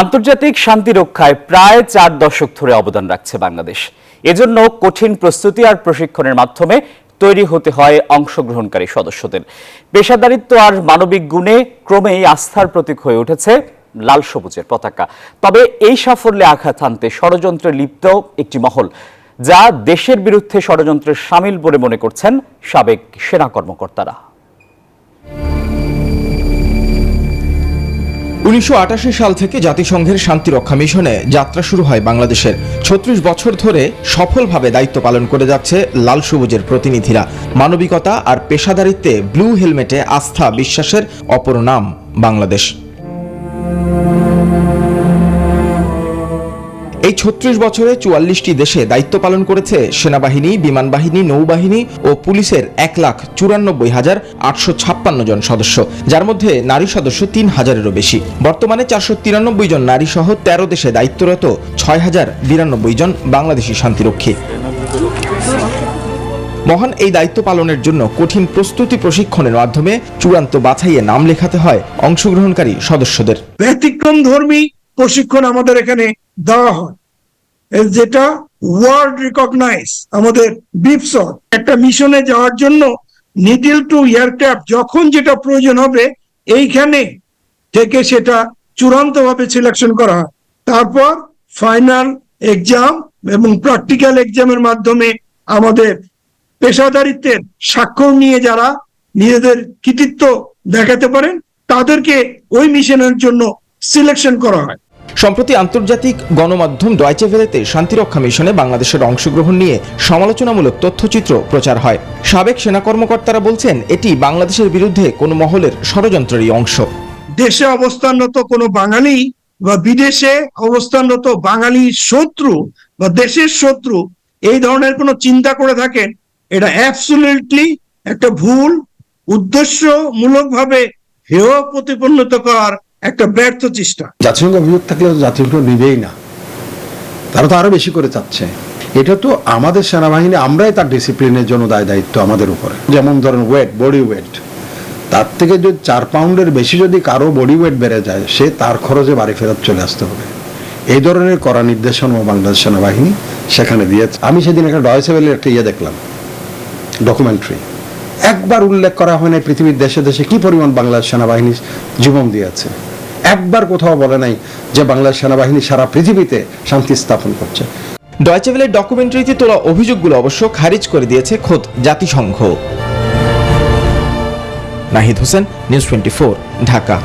আন্তর্জাতিক শান্তি রক্ষায় প্রায় 4 দশক ধরে অবদান রাখছে বাংলাদেশ। এজন্য কঠিন প্রস্তুতি আর প্রশিক্ষণের মাধ্যমে তৈরি হতে হয় অংশগ্রহণকারী সদস্যদের। পেশাদারিত্ব আর মানবিক গুণে ক্রমেই আস্থার প্রতীক হয়ে উঠেছে লাল সবুজের পতাকা। তবে এই সাফল্যে আঘাত হানতে ষড়যন্ত্রে লিপ্ত একটি মহল, যা দেশের বিরুদ্ধে ষড়যন্ত্রের শামিল বলে মনে করছেন সাবেক সেনা কর্মকর্তারা। 1988 সাল থেকে জাতিসংঘের শান্তিরক্ষা মিশনে যাত্রা শুরু হয় বাংলাদেশের। 36 বছর ধরে সফলভাবে দায়িত্ব পালন করে যাচ্ছে লাল সবুজের প্রতিনিধিরা। মানবিকতা আর পেশাদারিত্বে ব্লু হেলমেটে আস্থা বিশ্বাসের অপর নাম বাংলাদেশ। এই 36 বছরে 44টি দেশে দায়িত্ব পালন করেছে সেনাবাহিনী, বিমান বাহিনী, নৌবাহিনী ও পুলিশের 1,94,856 জন সদস্য, যার মধ্যে নারী সদস্য 3,000-এরও বেশি। বর্তমানে 493 জন নারী সহ 13 দেশে দায়িত্বরত 6,092 জন বাংলাদেশি শান্তিরক্ষী। মহান এই দায়িত্ব পালনের জন্য কঠিন প্রস্তুতি প্রশিক্ষণের মাধ্যমে চূড়ান্ত বাছাইয়ে নাম লেখাতে হয় অংশগ্রহণকারী সদস্যদের। ব্যতিক্রমধর্মী প্রশিক্ষণ আমাদের এখানে দেওয়া হয়, যেটা ওয়ার্ল্ড রিকগনাইজ। আমাদের বিপসর একটা মিশনে যাওয়ার জন্য নিডল টু এয়ারক্রাফট যখন যেটা প্রয়োজন হবে এইখানে থেকে সেটা চূড়ান্তভাবে সিলেকশন করা হয়। তারপর ফাইনাল এক্সাম এবং প্র্যাকটিক্যাল এক্সামের মাধ্যমে আমাদের পেশাদারিত্বের স্বাক্ষর নিয়ে যারা নিজেদের কৃতিত্ব দেখাতে পারেন তাদেরকে ওই মিশনের জন্য সিলেকশন করা হয়। সম্প্রতি আন্তর্জাতিক গণমাধ্যম ডয়েচে ভেলেতে শান্তিরক্ষা মিশনে বাংলাদেশের অংশগ্রহণ নিয়ে সমালোচনামূলক তথ্যচিত্র প্রচার হয়। সাবেক সেনা কর্মকর্তারা বলছেন, এটি বাংলাদেশের বিরুদ্ধে কোনো মহলের ষড়যন্ত্রেরই অংশ। দেশে অবস্থানরত কোনো বাঙালি বা বিদেশে অবস্থানরত বাঙালি শত্রু বা দেশের শত্রু এই ধরনের কোনো চিন্তা করে থাকেন, এটা অ্যাবসলিউটলি একটা ভুল, উদ্দেশ্যমূলকভাবে হেয় প্রতিপন্নত করার একটা ব্যর্থ চেষ্টা। জাতিসংঘ অভিযোগ থাকলে জাতিসংঘ নিবেই না, তারা তো আরো বেশি করে চাচ্ছে। এটা তো আমাদের সেনাবাহিনী, আমরাই তার ডিসিপ্লিনের জন্য দায়িত্ব আমাদের উপরে। যেমন ধরেন ওয়েট, বডি ওয়েট, তার থেকে যদি 4 পাউন্ডের বেশি যদি কারো বডি ওয়েট বেড়ে যায়, সে তার খরচে বাড়ি ফেরত চলে আসতে হবে। এই ধরনের কড়া নির্দেশনা বাংলাদেশ সেনাবাহিনী সেখানে দিয়েছে। আমি সেদিন একটা ডয়েচে ভেলের একটা দেখলাম, ডকুমেন্টারি। একবার উল্লেখ করা হয় না পৃথিবীর দেশে দেশে কি পরিমাণ বাংলাদেশ সেনাবাহিনী জীবন দিয়েছে। একবার কোথাও বলে নাই যে বাংলাদেশ সেনাবাহিনী সারা পৃথিবীতে শান্তি স্থাপন করছে। ডয়েচে ভেলের ডকুমেন্টারিতে তোলা অভিযোগগুলো অবশ্য খারিজ করে দিয়েছে খোদ জাতিসংঘ। নাহিদ হোসেন, নিউজ 24, ঢাকা।